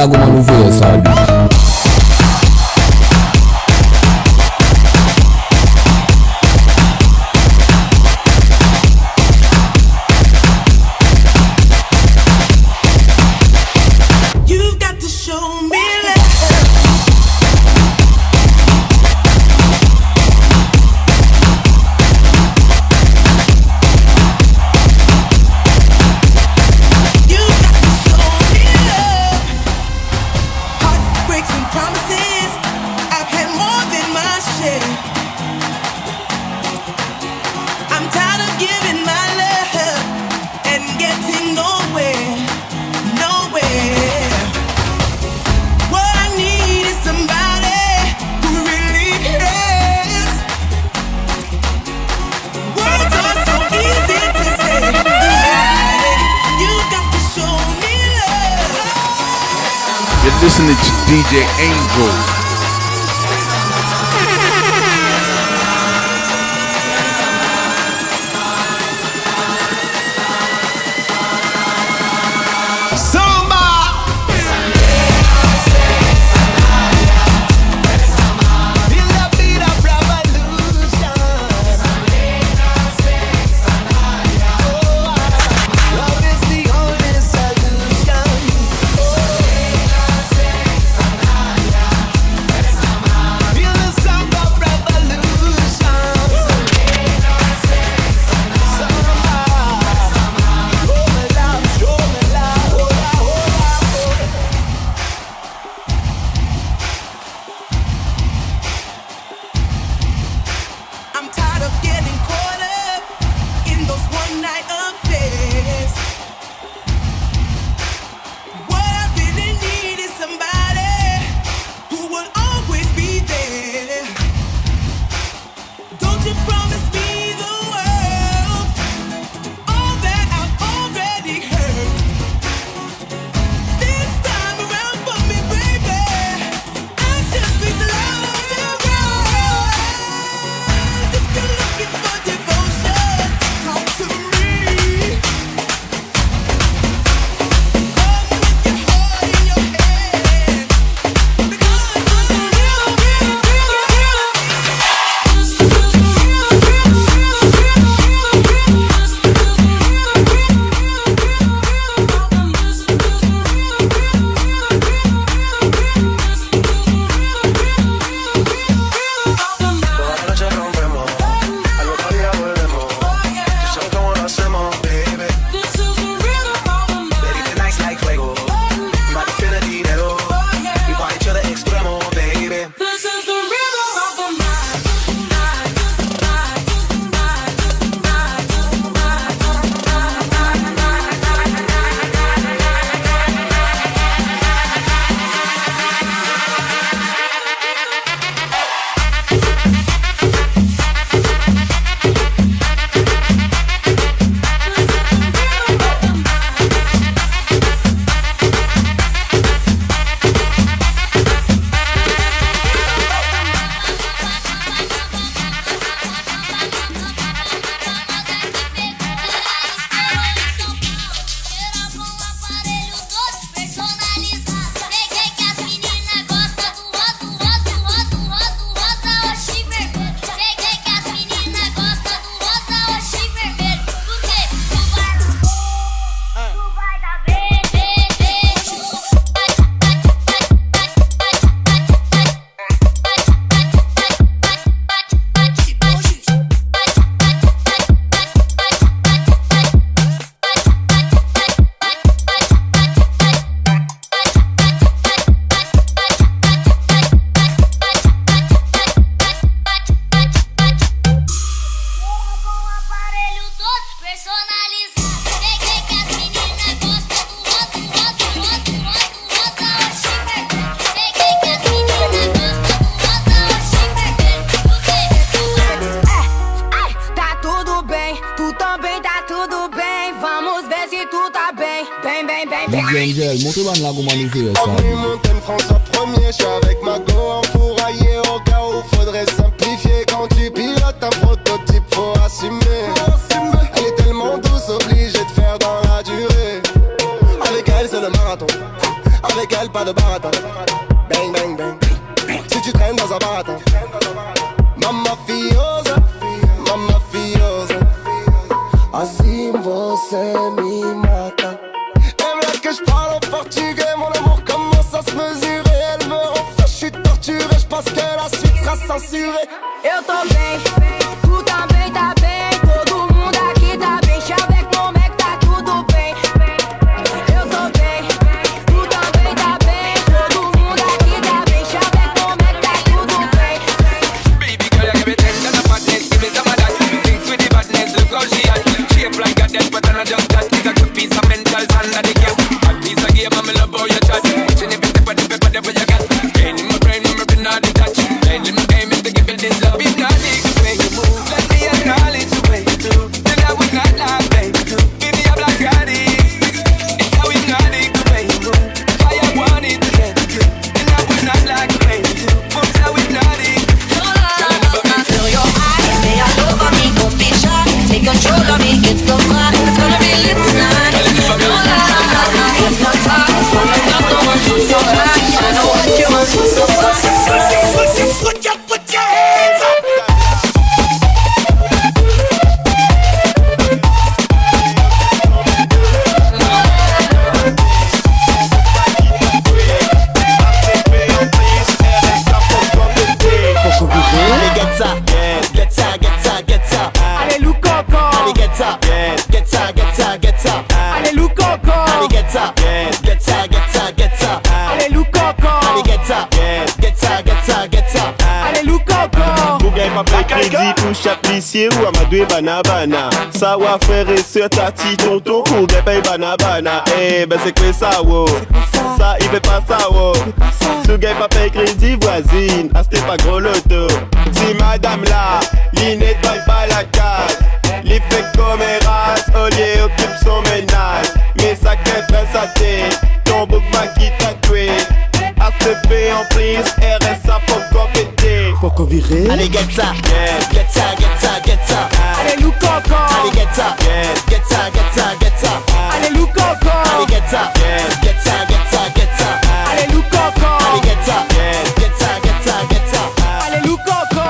lagu man nou veye sa di. Listening to DJ Angel. DJ Angel, montre ban lagu man nou veye sa di. Montagne France en premier, j'suis avec ma go enfouraillé au cas où faudrait simplifier. Quand tu pilotes un prototype, faut assumer. Elle est tellement douce, obligée de faire dans la durée. Avec elle c'est le marathon, Avec elle pas de baratin. Bang bang bang. Si tu traînes dans un baratin. Mamma fiosa, mamma fiosa. Assim você me mata. Elle là que je parle en portugais. Mon amour commence à se mesurer. Elle me rend fou, je suis torturé. Je pense que la suite sera censurée. Eu tô bem, tu também tá bem. Todo mundo aqui tá bem. Chaveco no Mac, tá tudo bem. Eu tô bem, tu também tá bem. Todo mundo aqui tá bem. Chaveco no Mac, tá tudo bem. Baby girl, you give me ten and a fatness. Give me some of that. Things with the badness, look how she had. Shape like a death, but not just that. It's a good piece of mental sand that they get. A piece of game, I'm in love how you chat. Watching every step of the paper, the way you got. Staying in my brain, memory not detached. Lately my game is to give it this love. If not, dig the way you move. Let me acknowledge the way you do. Then I would not lie, baby, too. Give me a black body. It's how hypnotic the way you move. Why I want it to get you. Then I would not like the way you do. Moves how hypnotic. Feel your eyes, they all over me. Don't be shy, take control of me. Get the vibe, it's gonna be lit tonight. No lie, hypnotize. Falling up, the one who's so high. I know what you want, so Put your hands up. Allez, get ça, get ça, get ça, get ça. Allez, Lou Coco. Allez, get ça, get ça, get ça, get ça. Allez, Lou Coco. Allez, get ça, get ça, get ça, get ça. Allez, Lou Coco. Allez, get ça, get ça, get ça, get ça. Allez, Lou Coco. Bougaille pas paye crédit pour chaque policier ou amadoué banabana. Ça va frère et sœur, tati, tonton, bougaille paye banabana. Eh ben c'est quoi ça, wow? Ça, il fait pas ça, wow. Ce gars pas paye crédit voisine, ah c'était pas gros loto. Si madame là, l'inet paye pas la case. Les fait comme race, Olier occupe son ménage. Mais ça qu'est très saté, ton bouc va qui tatoué. ACP en prise, RSA pour compéter. Pourquoi virer? Allez, get ça, get ça, get ça, get ça. Allez, Lou Coco. Allez, get ça, get ça, get ça, get ça. Allez, Lou Coco. Allez, get ça, get ça, get ça, get ça. Allez, Lou Coco. Allez, get ça, get ça, get ça, get ça. Allez, Lou Coco.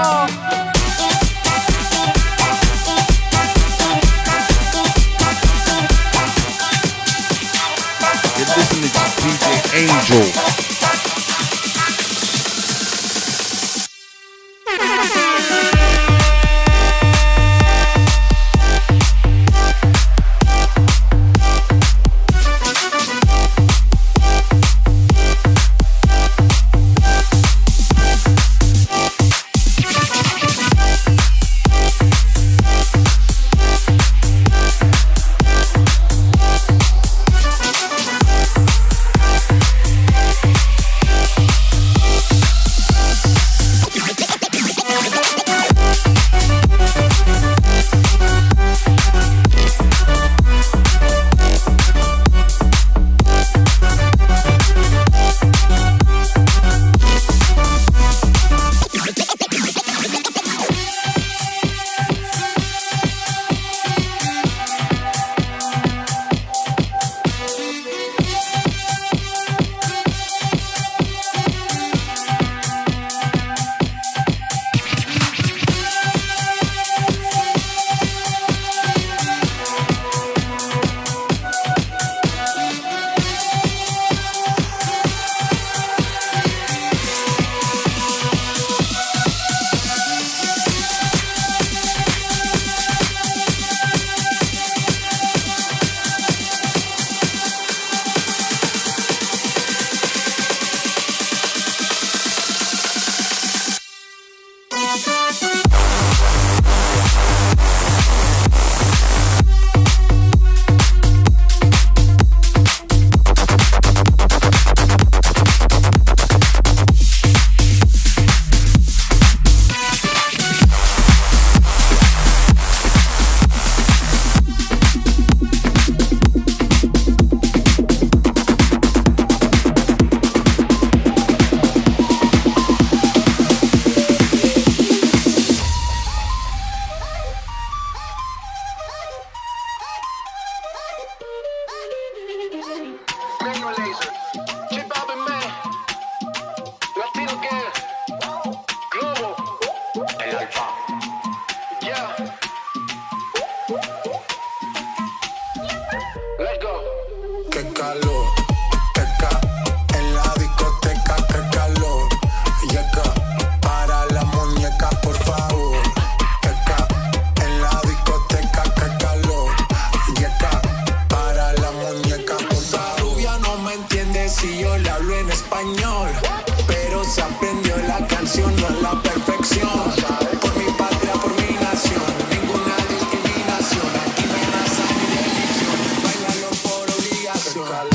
You're listening to DJ Angel. entiende si yo le hablo en español, pero se aprendió la canción, no es la perfección. Por mi patria, por mi nación, ninguna discriminación. Aquí no hay raza ni religión, bailalo por obligación. Calor.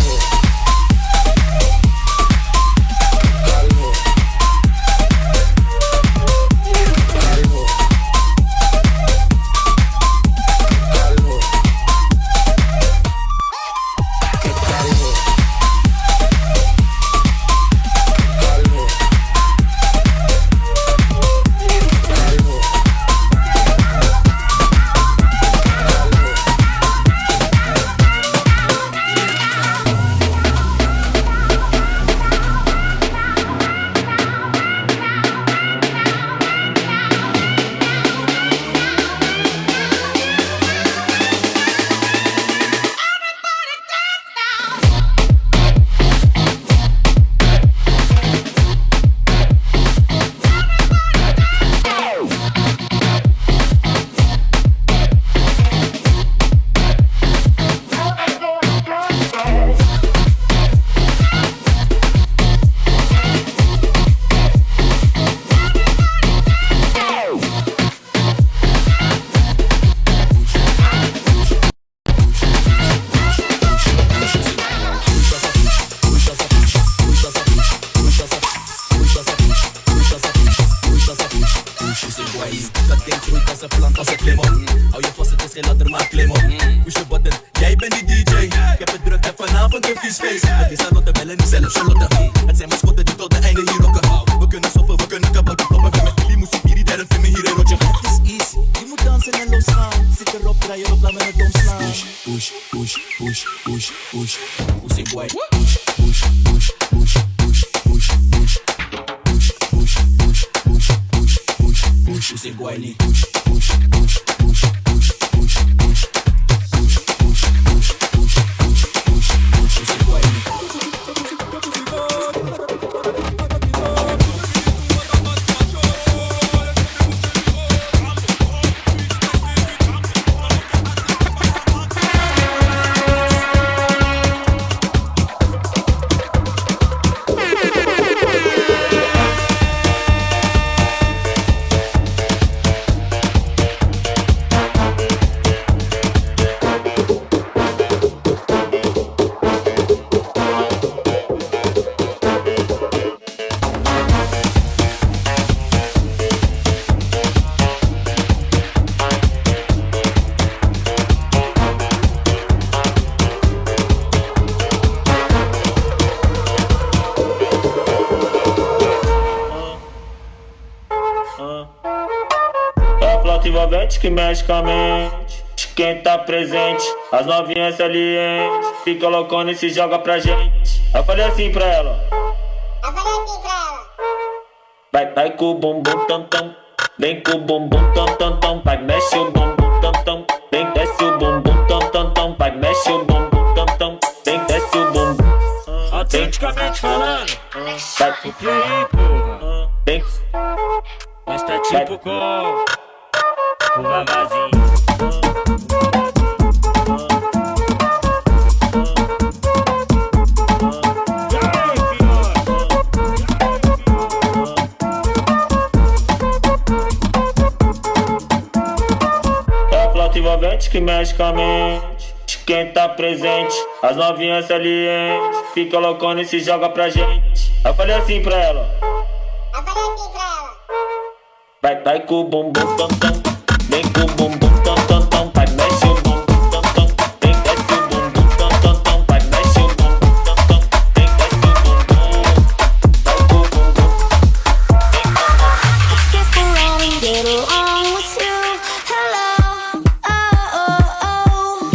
Que mexe com a mente de quem tá presente. As novinhas salientes fica loucona e se joga pra gente. Eu falei assim pra ela. Vai com o bumbum tam tam, vem com o bumbum tam tam tam. Vai mexe o bumbum tam tam, vem desce o bumbum tam tam tam. Vai mexe o bumbum tam tam, vem desce o bumbum. Autenticamente falando, vai o que aí, porra? Vem, mas tá tipo com o vavazinho. É a flauta envolvente que mexe com a mente de quem tá presente. As novinhas salientes fica loucona e se joga pra gente. Eu falei assim pra ela. Vai com o bumbum tam tam, vem com o bumbum tam tam tam. Vai mexe o bumbum tam tam, vem desce o bumbum tam tam tam. Vai mexe o bumbum tam tam, vem desce o bumbum. Vai com o bumbum, vem com o bumbum. I skip around and get along with you. Hello, oh.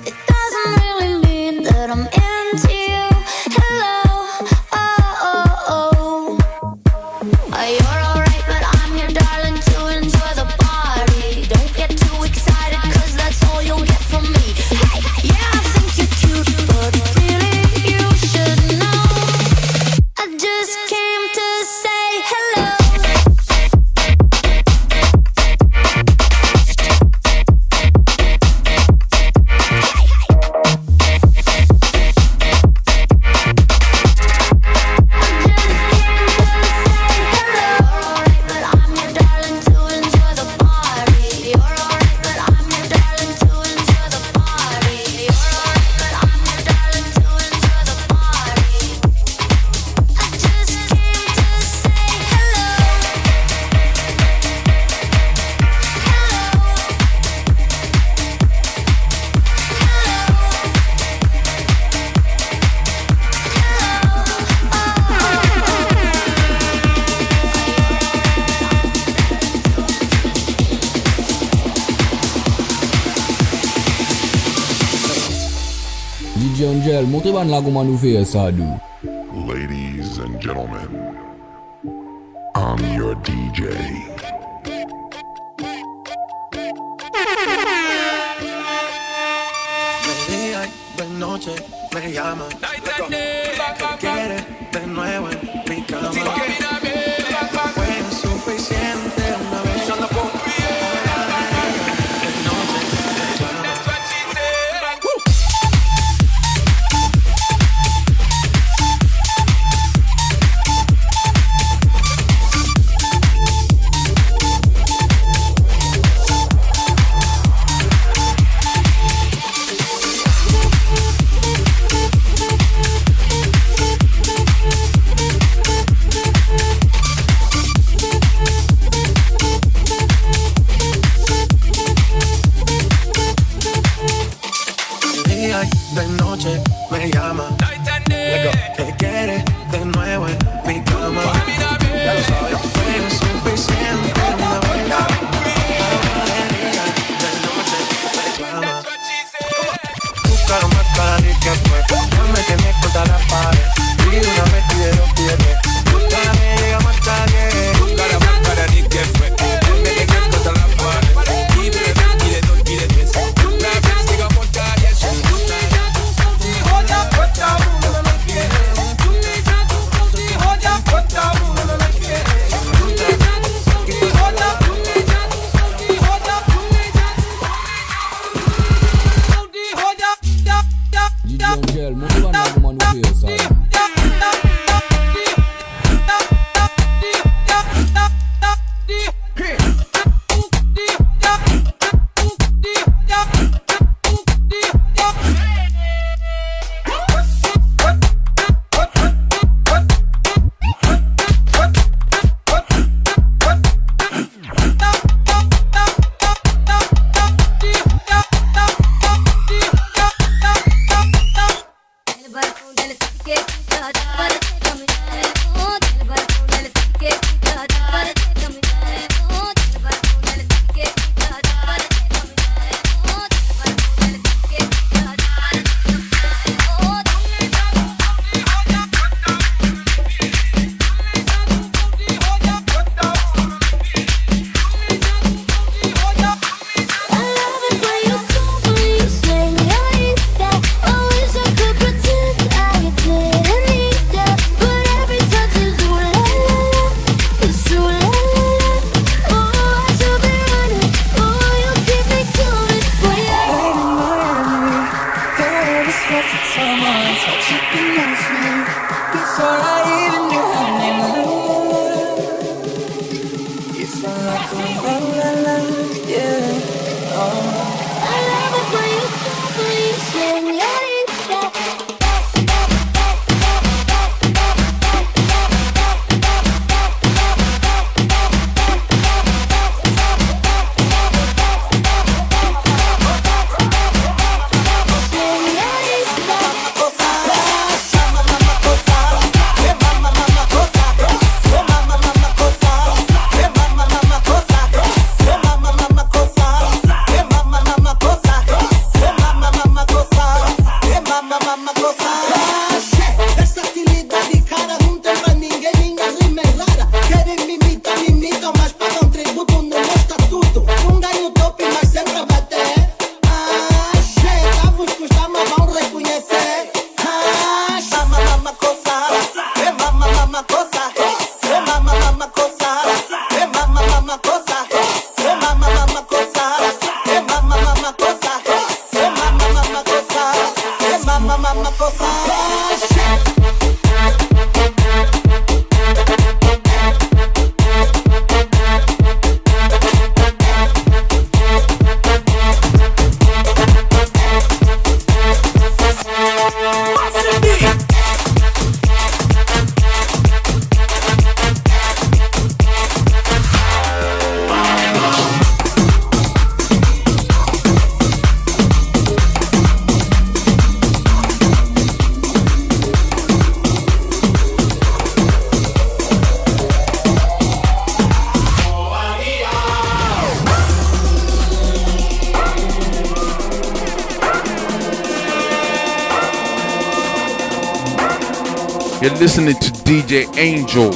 It doesn't really mean that I'm into you. Hello, oh. You're alright, but I'm here, darling, to enjoy the party. Don't get Angel, montez ban la comment nous faire ça, dou. Ladies and gentlemen, I'm your DJ. De día y de noche me llama. Que quiere de nuevo en mi cama. Fue suficiente una vez solo por de noche me llama. Que quiere de nuevo en mi cama. Ya lo sabes. Fue suficiente una vez. De noche me reclama. Buscaron más cara y que fue. No me tienes contra la pared. Pide una vez, pide dos, pide tres. Para mí llegamos hasta 10. Buscaron más cara y que fue. No me tienes contra la pared. Pide dos, pide tres. Una vez llegamos hasta 10. DJ Angel, montez ban la comment nous faire ça, dou. You're listening to DJ Angel.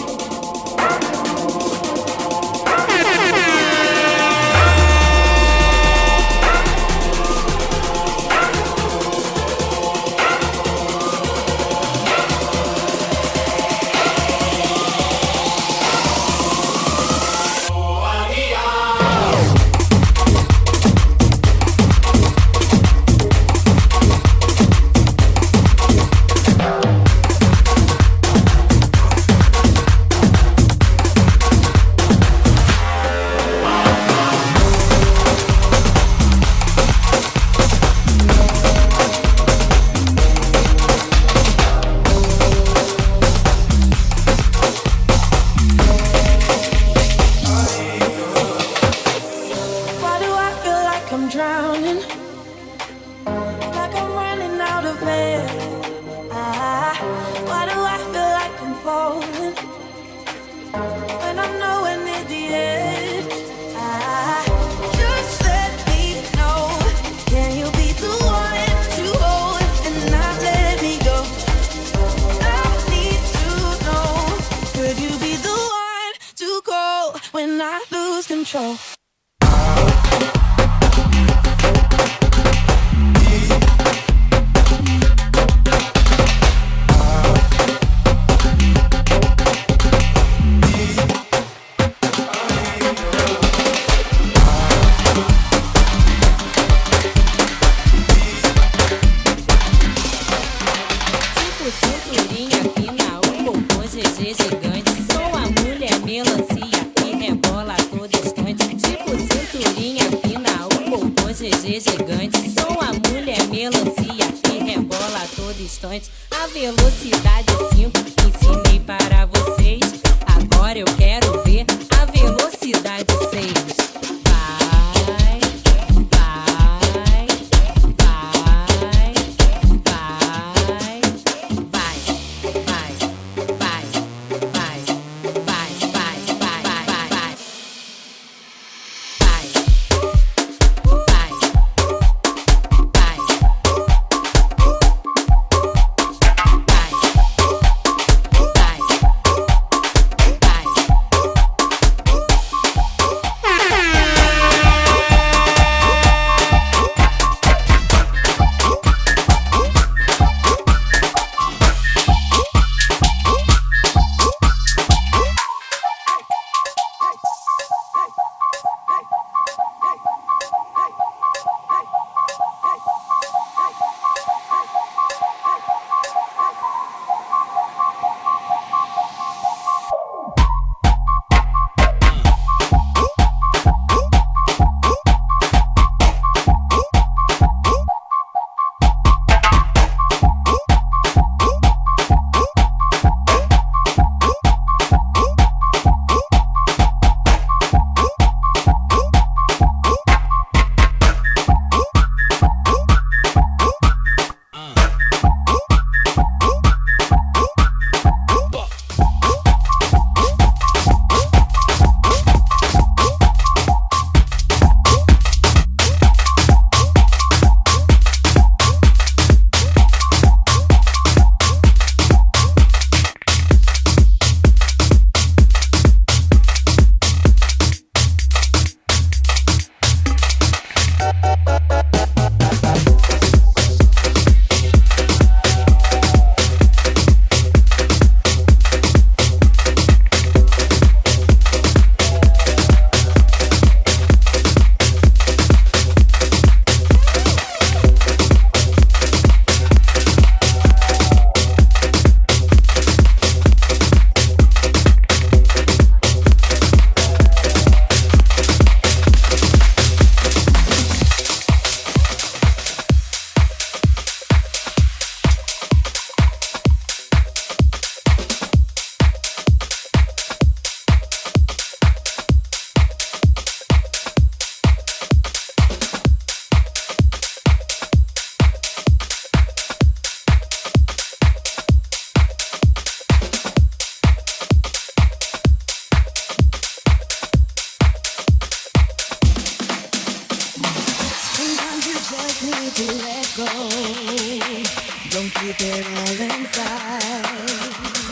need to let go. Don't keep it all inside.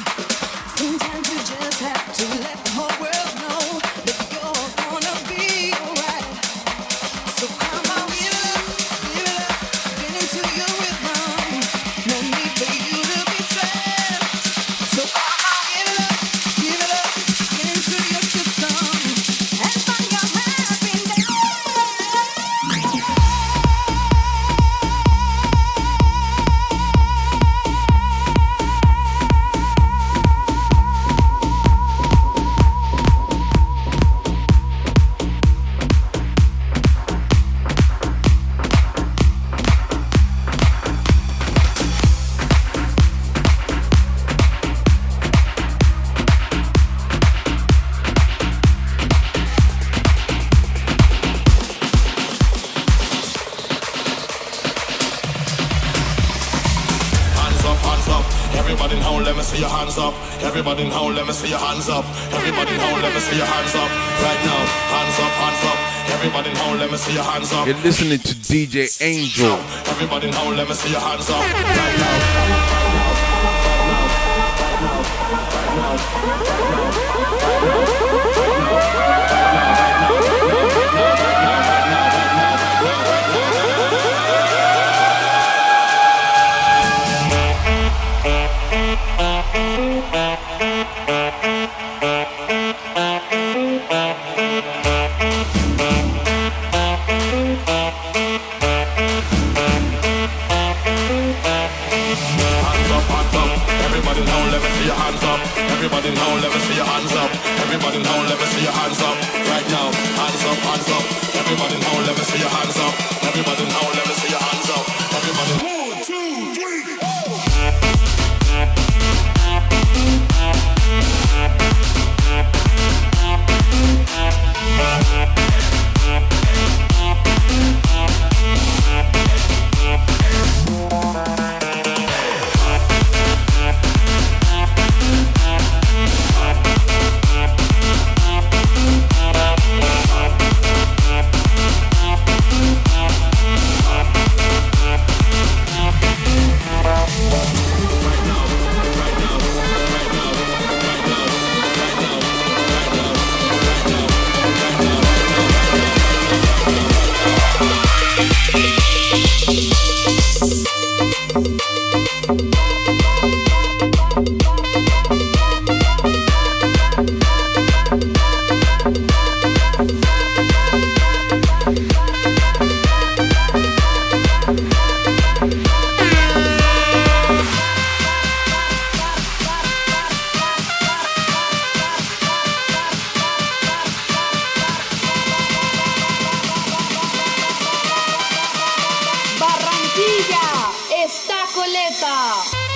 Everybody in home, let me see your hands up. Everybody in home, let me see your hands up. Everybody in home, let me see your hands up. Right now, hands up, hands up. Everybody in home, let me see your hands up. You're listening to DJ Angel. Everybody in home, let me see your hands up. Right now. Everybody now, let me see your hands up. Everybody now, let me see your hands up. Right now, hands up, hands up. Everybody now, let me see your hands up. Everybody now, let me see your hands up. Everybody. 1, 2, 3, go! Barranquilla, esta coleta.